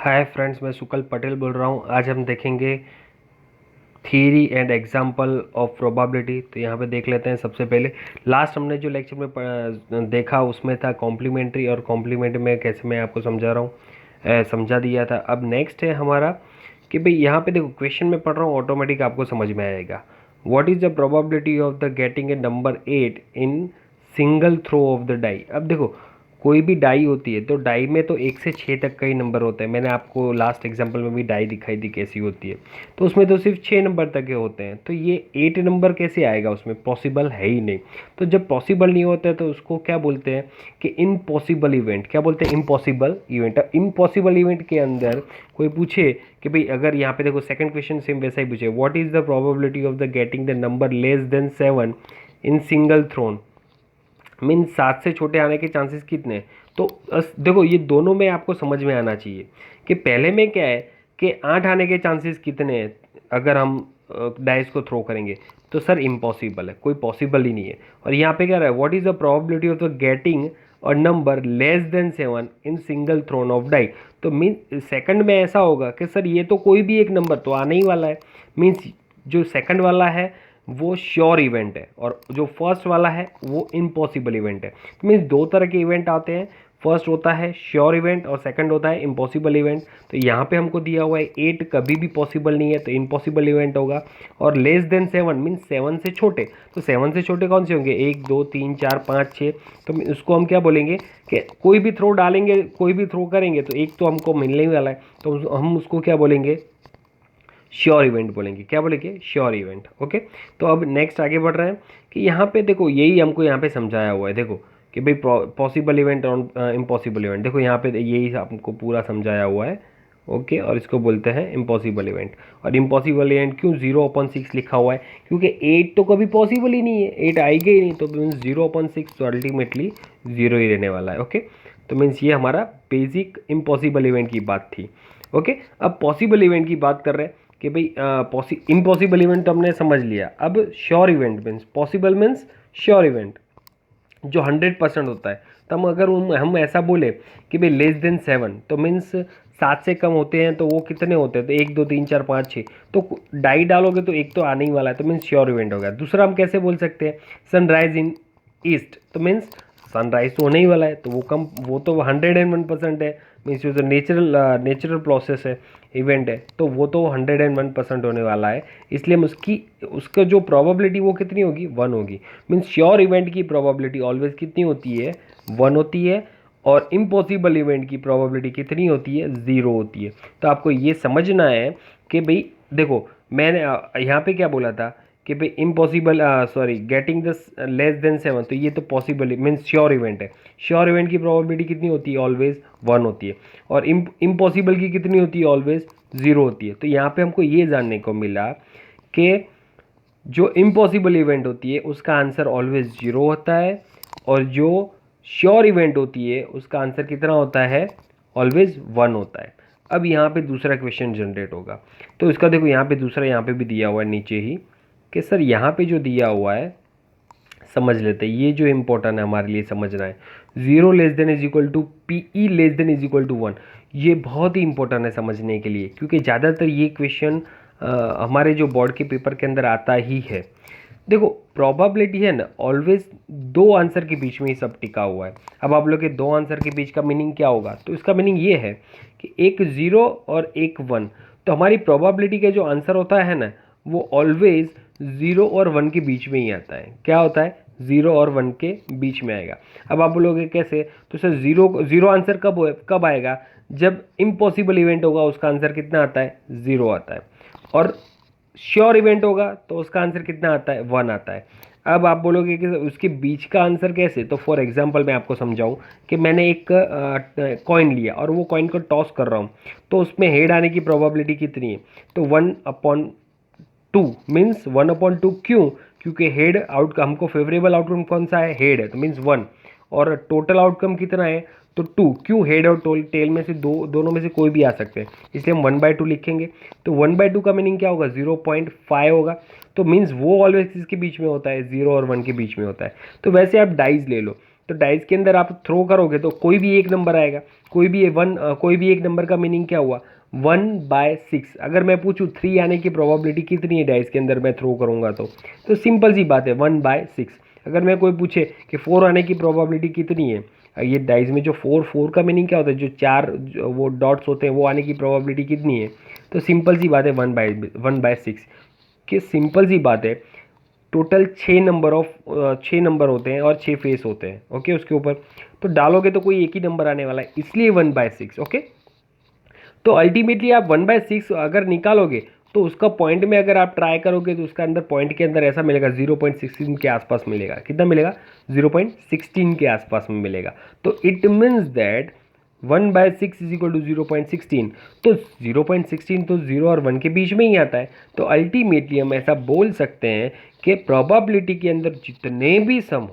Hi friends, मैं सुकल पटेल बोल रहा हूँ। आज हम देखेंगे theory and example of probability. तो यहाँ पे देख लेते हैं। सबसे पहले लास्ट हमने जो लेक्चर में देखा उसमें था कॉम्प्लीमेंट्री, और कॉम्प्लीमेंट्री में कैसे मैं आपको समझा रहा हूँ, समझा दिया था। अब नेक्स्ट है हमारा कि भाई यहाँ पे देखो, क्वेश्चन में पढ़ रहा हूँ, ऑटोमेटिक आपको समझ में आएगा। What is the probability of the getting a number 8 in single throw of the die. अब देखो, कोई भी डाई होती है तो डाई में तो 1 से 6 तक का ही नंबर होता है। मैंने आपको लास्ट एग्जांपल में भी डाई दिखाई थी कैसी होती है, तो उसमें तो सिर्फ 6 नंबर तक के होते हैं। तो ये 8 नंबर कैसे आएगा, उसमें पॉसिबल है ही नहीं। तो जब पॉसिबल नहीं होता है तो उसको क्या बोलते हैं कि इम्पॉसिबल इवेंट। क्या बोलते हैं? Impossible event. अब इम्पॉसिबल इवेंट के अंदर कोई पूछे कि भाई, अगर यहाँ पे देखो सेकंड क्वेश्चन सेम वैसा ही पूछे, what is the probability of the getting the number less than 7 in single thrown, mean 7 से छोटे आने के चांसेस कितने हैं। तो देखो, ये दोनों में आपको समझ में आना चाहिए कि पहले में क्या है कि 8 आने के चांसेस कितने हैं अगर हम डाइस को थ्रो करेंगे। तो सर इम्पॉसिबल है, कोई पॉसिबल ही नहीं है। और यहाँ पे क्या रहा है, what is the probability of the getting or number less than 7 in single thrown of die. तो मीन सेकंड में ऐसा होगा कि सर ये तो कोई भी एक नंबर तो आने ही वाला है। मीन्स जो सेकंड वाला है वो श्योर इवेंट है, और जो फर्स्ट वाला है वो इम्पॉसिबल इवेंट है। तो मीन्स दो तरह के इवेंट आते हैं। फर्स्ट होता है श्योर इवेंट और सेकंड होता है इम्पॉसिबल इवेंट। तो यहाँ पे हमको दिया हुआ है 8 कभी भी पॉसिबल नहीं है, तो इम्पॉसिबल इवेंट होगा। और लेस देन 7 मीन्स 7 से छोटे। तो 7 से छोटे कौन से होंगे? 1 2 3 4 5 6। तो उसको हम क्या बोलेंगे कि कोई भी थ्रो डालेंगे, कोई भी थ्रो करेंगे तो एक तो हमको मिलने ही वाला है, तो हम उसको क्या बोलेंगे? श्योर इवेंट बोलेंगे। क्या बोलेंगे? Sure event. ओके। तो अब नेक्स्ट आगे बढ़ रहे हैं कि यहाँ पे देखो, यही हमको यहाँ पे समझाया हुआ है। देखो कि भाई पॉसिबल इवेंट और इम्पॉसिबल इवेंट, देखो यहाँ पे यही हमको पूरा समझाया हुआ है। ओके। और इसको बोलते हैं इम्पॉसिबल इवेंट। और इम्पॉसिबल इवेंट क्यों 0/6 लिखा हुआ है? क्योंकि 8 तो कभी पॉसिबल ही नहीं है, 8 आएगा ही नहीं। तो मीन्स 0/6 तो अल्टीमेटली 0 ही रहने वाला है। ओके। तो मीन्स ये हमारा बेसिक इम्पॉसिबल इवेंट की बात थी। ओके। अब पॉसिबल इवेंट की बात कर रहे हैं कि भाई इम्पॉसिबल इवेंट तो हमने समझ लिया। अब sure event means possible means sure event जो 100% होता है। तो हम अगर हम ऐसा बोले कि भाई लेस देन 7, तो मीन्स 7 से कम होते हैं तो वो कितने होते हैं? तो 1 2 3 4 5 6। तो डाई डालोगे तो एक तो आने ही वाला है, तो मीन्स श्योर इवेंट हो गया। दूसरा हम कैसे बोल सकते हैं? सनराइज इन ईस्ट, तो मीन्स सनराइज तो होने ही वाला है, तो वो तो 101% है। मीन्स जो नेचुरल प्रोसेस है, इवेंट है, तो वो तो 101% होने वाला है। इसलिए हम उसका जो प्रोबेबिलिटी वो कितनी होगी? 1 होगी। मीन्स श्योर इवेंट की प्रोबेबिलिटी ऑलवेज कितनी होती है? 1 होती है। और इम्पॉसिबल इवेंट की प्रोबेबिलिटी कितनी होती है? 0 होती है। तो आपको ये समझना है कि भाई देखो, मैंने यहाँ पे क्या बोला था कि भाई impossible, sorry, getting the less than 7, तो ये तो पॉसिबल मीन्स श्योर इवेंट है। श्योर इवेंट की प्रोबेबिलिटी कितनी होती है? ऑलवेज 1 होती है। और इम्पॉसिबल की कितनी होती है? ऑलवेज 0 होती है। तो यहाँ पे हमको ये जानने को मिला कि जो इम्पॉसिबल इवेंट होती है उसका आंसर ऑलवेज 0 होता है, और जो श्योर इवेंट होती है उसका आंसर कितना होता है? ऑलवेज 1 होता है। अब यहाँ पे दूसरा क्वेश्चन जनरेट होगा। तो इसका देखो, यहाँ पे दूसरा, यहाँ पे भी दिया हुआ है नीचे ही कि सर यहाँ पे जो दिया हुआ है समझ लेते हैं। ये जो इम्पोर्टेंट है हमारे लिए समझना है, 0 less than is equal to PE less than is equal to 1। ये बहुत ही इंपॉर्टेंट है समझने के लिए, क्योंकि ज़्यादातर ये क्वेश्चन हमारे जो बोर्ड के पेपर के अंदर आता ही है। देखो, प्रोबेबिलिटी है ना, ऑलवेज दो आंसर के बीच में ही सब टिका हुआ है। अब आप लोग के दो आंसर के बीच का मीनिंग क्या होगा? तो इसका मीनिंग ये है कि एक 0 और एक 1। तो हमारी प्रोबेबिलिटी का जो आंसर होता है ना, वो ऑलवेज 0 और 1 के बीच में ही आता है। क्या होता है? 0 और 1 के बीच में आएगा। अब आप बोलोगे कैसे? तो सर जीरो आंसर कब आएगा? जब इम्पॉसिबल इवेंट होगा उसका आंसर कितना आता है? 0 आता है। और श्योर इवेंट होगा तो उसका आंसर कितना आता है? 1 आता है। अब आप बोलोगे कि उसके बीच का आंसर कैसे? तो फॉर एग्जांपल मैं आपको समझाऊं कि मैंने एक कॉइन लिया और वो कॉइन को टॉस कर रहा हूँ, तो उसमें हेड आने की प्रोबेबिलिटी कितनी है? तो 1/2 मीन्स 1/2। क्यों? क्योंकि हेड आउट, हमको फेवरेबल आउटकम कौन सा है? हेड है, तो मीन्स 1। और टोटल आउटकम कितना है? तो 2। क्यों? हेड और टेल में से दोनों में से कोई भी आ सकते हैं, इसलिए हम 1/2 लिखेंगे। तो 1/2 का मीनिंग क्या होगा? 0.5 होगा। तो मीन्स वो ऑलवेज किसके बीच में होता है? 0 और 1 के बीच में होता है। तो वैसे आप डाइज ले लो तो डाइस के अंदर आप थ्रो करोगे तो कोई भी एक नंबर आएगा, कोई भी एक नंबर का मीनिंग क्या हुआ 1/6। अगर मैं पूछूँ 3 आने की प्रोबेबिलिटी कितनी है डाइस के अंदर मैं थ्रो करूँगा तो सिंपल सी बात है 1/6। अगर मैं कोई पूछे कि 4 आने की प्रोबेबिलिटी कितनी है, ये डाइस में जो 4 का मीनिंग क्या होता है, जो 4 वो डॉट्स होते हैं वो आने की प्रोबेबिलिटी कितनी है, तो सिंपल सी बात है 1/6। कि सिंपल सी बात है टोटल 6 नंबर होते हैं और 6 फेस होते हैं। ओके, उसके ऊपर तो डालोगे तो कोई एक ही नंबर आने वाला है, इसलिए 1/6। ओके, तो अल्टीमेटली आप 1/6 अगर निकालोगे तो उसका पॉइंट में अगर आप ट्राई करोगे तो उसका अंदर पॉइंट के अंदर ऐसा मिलेगा 0.16 के आसपास मिलेगा। कितना मिलेगा 0.16 के आसपास में मिलेगा। तो it means that 1/6 is equal to 0.16। तो 0.16 तो 0 और 1 के बीच में ही आता है। तो अल्टीमेटली हम ऐसा बोल सकते हैं कि प्रोबेबिलिटी के अंदर जितने भी सम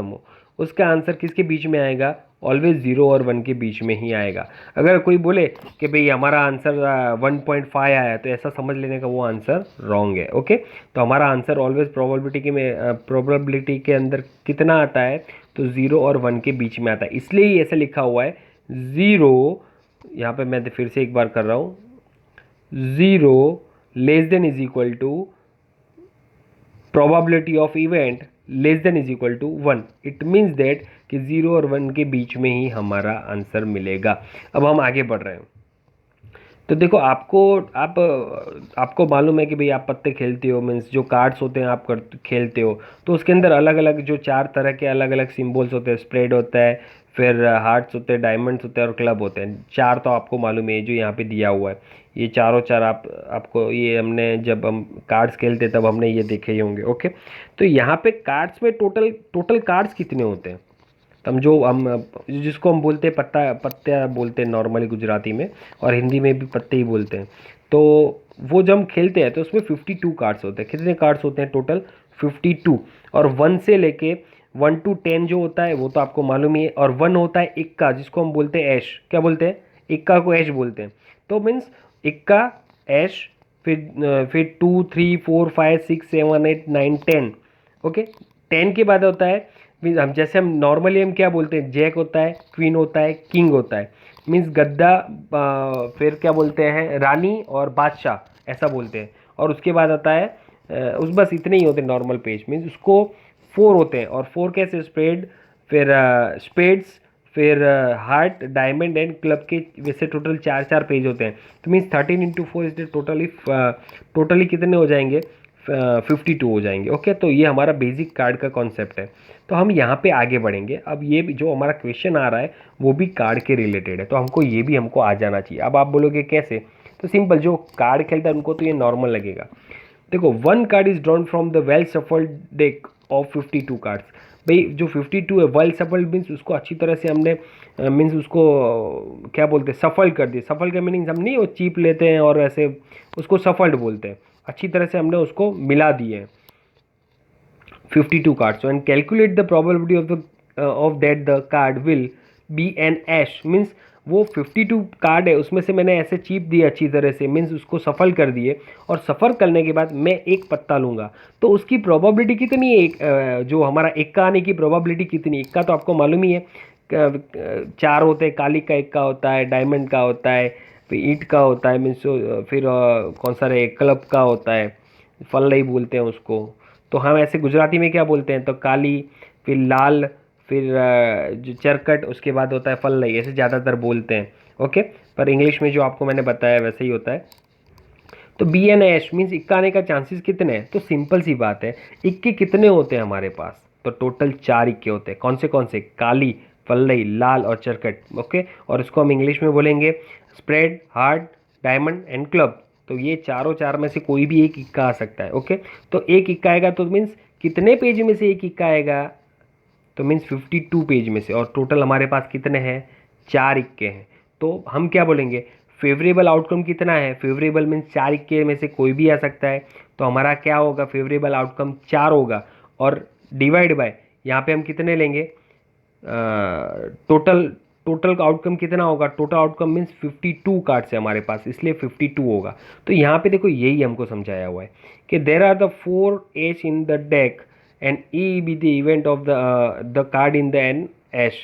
हो उसका आंसर किसके बीच में आएगा, ऑलवेज 0 और 1 के बीच में ही आएगा। अगर कोई बोले कि भाई हमारा आंसर 1.5 आया तो ऐसा समझ लेने का वो आंसर रॉन्ग है। ओके, तो हमारा आंसर ऑलवेज प्रोबेबिलिटी के अंदर कितना आता है, तो 0 और 1 के बीच में आता है, इसलिए ही ऐसा लिखा हुआ है 0। यहाँ पे मैं फिर से एक बार कर रहा हूँ, 0 less than is equal to probability of event less than is equal to 1। It means that कि 0 और 1 के बीच में ही हमारा आंसर मिलेगा। अब हम आगे बढ़ रहे हैं। तो देखो आपको मालूम है कि भाई आप पत्ते खेलते हो, मीन्स जो कार्ड्स होते हैं आप खेलते हो, तो उसके अंदर अलग अलग जो 4 तरह के अलग अलग सिम्बल्स होते हैं, स्प्रेड होता है, फिर हार्ट्स होते हैं, डायमंड्स होते हैं और क्लब होते हैं। 4 तो आपको मालूम है जो यहाँ पे दिया हुआ है, ये चारों चार आपको ये हमने जब हम कार्ड्स खेलते तब हमने ये देखे ही होंगे। ओके, तो यहाँ पे कार्ड्स में टोटल कार्ड्स कितने होते हैं, हम जिसको हम बोलते हैं पत्ता बोलते हैं नॉर्मली गुजराती में, और हिंदी में भी पत्ते ही बोलते हैं। तो वो जब हम खेलते हैं तो उसमें 52 कार्ड्स होते हैं। कितने कार्ड्स होते हैं टोटल 52। और 1 से लेके 1 to 10 जो होता है वो तो आपको मालूम ही है। और 1 होता है इक्का, जिसको हम बोलते हैं ऐश। क्या बोलते हैं, इक्का को ऐश बोलते हैं। तो मीन्स इक्का, ऐश, फिर 2 3 4 5 6 7 8 9 10। ओके, 10 के बाद होता है मीन्स हम नॉर्मली हम क्या बोलते हैं, जैक होता है, क्वीन होता है, किंग होता है, मीन्स गद्दा, फिर क्या बोलते हैं रानी और बादशाह ऐसा बोलते हैं। और उसके बाद आता है उस बस इतने ही होते हैं नॉर्मल पेज, मीन्स उसको 4 होते हैं। और 4 कैसे, स्प्रेड, फिर स्पेड्स, फिर हार्ट, डायमंड एंड क्लब के वैसे टोटल 4 पेज होते हैं। तो मीन्स 13 × 4 इज टोटली कितने हो जाएंगे, 52 हो जाएंगे। ओके, तो ये हमारा बेसिक कार्ड का कॉन्सेप्ट है। तो हम यहाँ पे आगे बढ़ेंगे। अब ये भी जो हमारा क्वेश्चन आ रहा है वो भी कार्ड के रिलेटेड है, तो हमको आ जाना चाहिए। अब आप बोलोगे कैसे, तो सिंपल, जो कार्ड खेलता है उनको तो ये नॉर्मल लगेगा। देखो, 1 card is drawn from the well shuffled deck of 52 cards. भाई जो 52 है, वेल सफल्ड मीन्स उसको अच्छी तरह से हमने मीन्स उसको क्या बोलते हैं, सफल कर दिया। सफल का मीनिंग हम नहीं वो चीप लेते हैं और ऐसे, उसको सफल्ड बोलते हैं। अच्छी तरह से हमने उसको मिला दिए 52 cards and calculate the probability of that the card will be an ace. मीन्स वो 52 कार्ड है उसमें से मैंने ऐसे चीप दिए अच्छी तरह से, मीन्स उसको सफल कर दिए। और सफ़र करने के बाद मैं एक पत्ता लूँगा तो उसकी प्रोबेबिलिटी कितनी है, जो हमारा इक्का आने की प्रोबेबिलिटी कितनी। इक्का तो आपको मालूम ही है, 4 होते हैं, काली का इक्का होता है, डायमंड का होता है, फिर ईंट का होता है, मीन्स फिर कौन सा रहे, क्लब का होता है, फल्लई बोलते हैं उसको। तो हम ऐसे गुजराती में क्या बोलते हैं, तो काली, फिर लाल, फिर जो चरकट, उसके बाद होता है फल्लई, ऐसे ज़्यादातर बोलते हैं। ओके, पर इंग्लिश में जो आपको मैंने बताया वैसे ही होता है। तो बी एन एश मीन्स इक्का आने का चांसेस कितने हैं, तो सिंपल सी बात है, इक्के कितने होते हैं हमारे पास, तो टोटल 4 इक्के होते हैं। कौन से, काली, फल्लई, लाल और चरकट। ओके, और इसको हम इंग्लिश में बोलेंगे spread, heart, diamond and club. तो ये चारों 4 में से कोई भी एक इक्का आ सकता है। ओके, तो एक इक्का आएगा तो मीन्स कितने पेज में से एक इक्का आएगा, तो मीन्स 52 पेज में से। और टोटल हमारे पास कितने हैं, 4 इक्के हैं। तो हम क्या बोलेंगे, फेवरेबल आउटकम कितना है, फेवरेबल मीन्स 4 इक्के में से कोई भी आ सकता है। तो हमारा क्या होगा, फेवरेबल आउटकम 4 होगा। और डिवाइड बाय, यहाँ पे हम कितने लेंगे, टोटल आउटकम कितना होगा, टोटल आउटकम मीन्स 52 कार्ड्स है हमारे पास, इसलिए 52 होगा। तो यहाँ पे देखो यही हमको समझाया हुआ है कि there are the 4 aces in the deck and E be the event of the card in the N ash.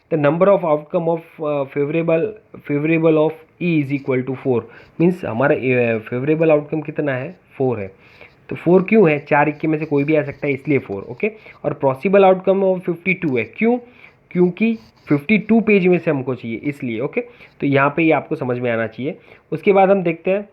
The number of outcome of favorable of E is equal to 4. Means हमारा favourable outcome कितना है, 4 है. तो 4 क्यों है, 4 इक्के में से कोई भी आ सकता है इसलिए 4. ओके. और पॉसिबल आउटकम ऑफ 52 है. क्यों, क्योंकि 52 पेज में से हमको चाहिए इसलिए. ओके. तो यहाँ पे ये आपको समझ में आना चाहिए. उसके बाद हम देखते हैं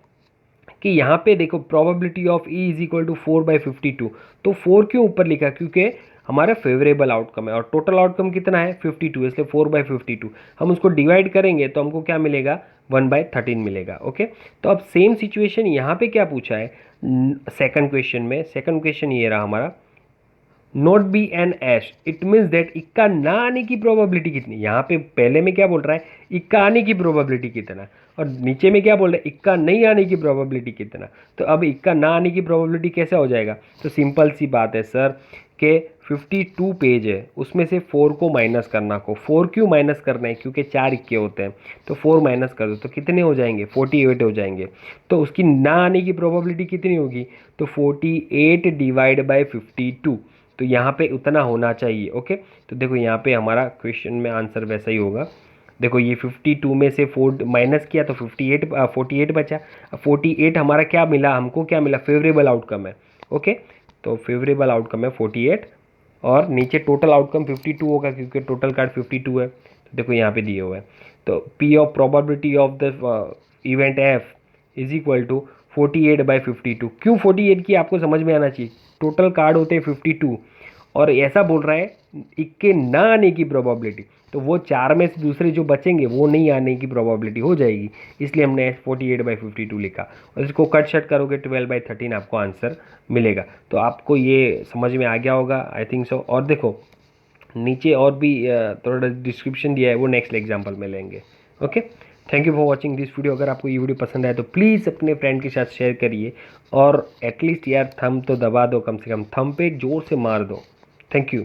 कि यहाँ पे देखो probability of E is equal to 4/52. तो 4 क्यों ऊपर लिखा, क्योंकि हमारा फेवरेबल आउटकम है और टोटल आउटकम कितना है 52, इसलिए 4/52. हम उसको डिवाइड करेंगे तो हमको क्या मिलेगा, 1/13 मिलेगा. ओके. तो अब सेम सिचुएशन यहाँ पे क्या पूछा है सेकंड क्वेश्चन में. सेकंड क्वेश्चन ये रहा हमारा, not be an ace. It means that इक्का ना आने की प्रोबेबिलिटी कितनी. यहाँ पे पहले में क्या बोल रहा है, इक्का आने की प्रोबेबिलिटी कितना, और नीचे में क्या बोल रहा है, इक्का नहीं आने की प्रोबेबिलिटी कितना. तो अब इक्का ना आने की प्रोबेबिलिटी कैसे हो जाएगा, तो सिंपल सी बात है सर कि 52 पेज है, उसमें से 4 को माइनस करना को. 4 क्यों माइनस करना है, क्योंकि 4 इक्के होते हैं. तो 4 माइनस कर दो तो कितने हो जाएंगे, 48 हो जाएंगे. तो उसकी ना आने की प्रोबेबिलिटी कितनी होगी, तो 48 डिवाइड बाई 52. तो यहाँ पे उतना होना चाहिए. ओके. तो देखो यहाँ पे हमारा क्वेश्चन में आंसर वैसा ही होगा. देखो ये 52 में से 4 माइनस किया तो 48 बचा. 48 हमारा क्या मिला, हमको क्या मिला, फेवरेबल आउटकम है. ओके. तो फेवरेबल आउटकम है 48 और नीचे टोटल आउटकम 52 होगा क्योंकि टोटल कार्ड 52 है. तो देखो यहाँ पे दिए हुए हैं. तो P of probability of the event F is equal to 48/52. क्यों 48 की आपको समझ में आना चाहिए. टोटल कार्ड होते हैं 52 और ऐसा बोल रहा है इक्के ना आने की प्रोबेबिलिटी, तो वो 4 में से दूसरे जो बचेंगे वो नहीं आने की प्रोबेबिलिटी हो जाएगी, इसलिए हमने 48/52 लिखा. और इसको कट शट करोगे 12/13 आपको आंसर मिलेगा. तो आपको ये समझ में आ गया होगा, आई थिंक सो. और देखो नीचे और भी थोड़ा डिस्क्रिप्शन दिया है, वो नेक्स्ट एग्जाम्पल में लेंगे. Okay. Thank you for watching this video. अगर आपको ये वीडियो पसंद आए तो प्लीज़ अपने फ्रेंड के साथ शेयर करिए और एटलीस्ट यार थंब तो दबा दो, कम से कम थंब पे जोर से मार दो. Thank you.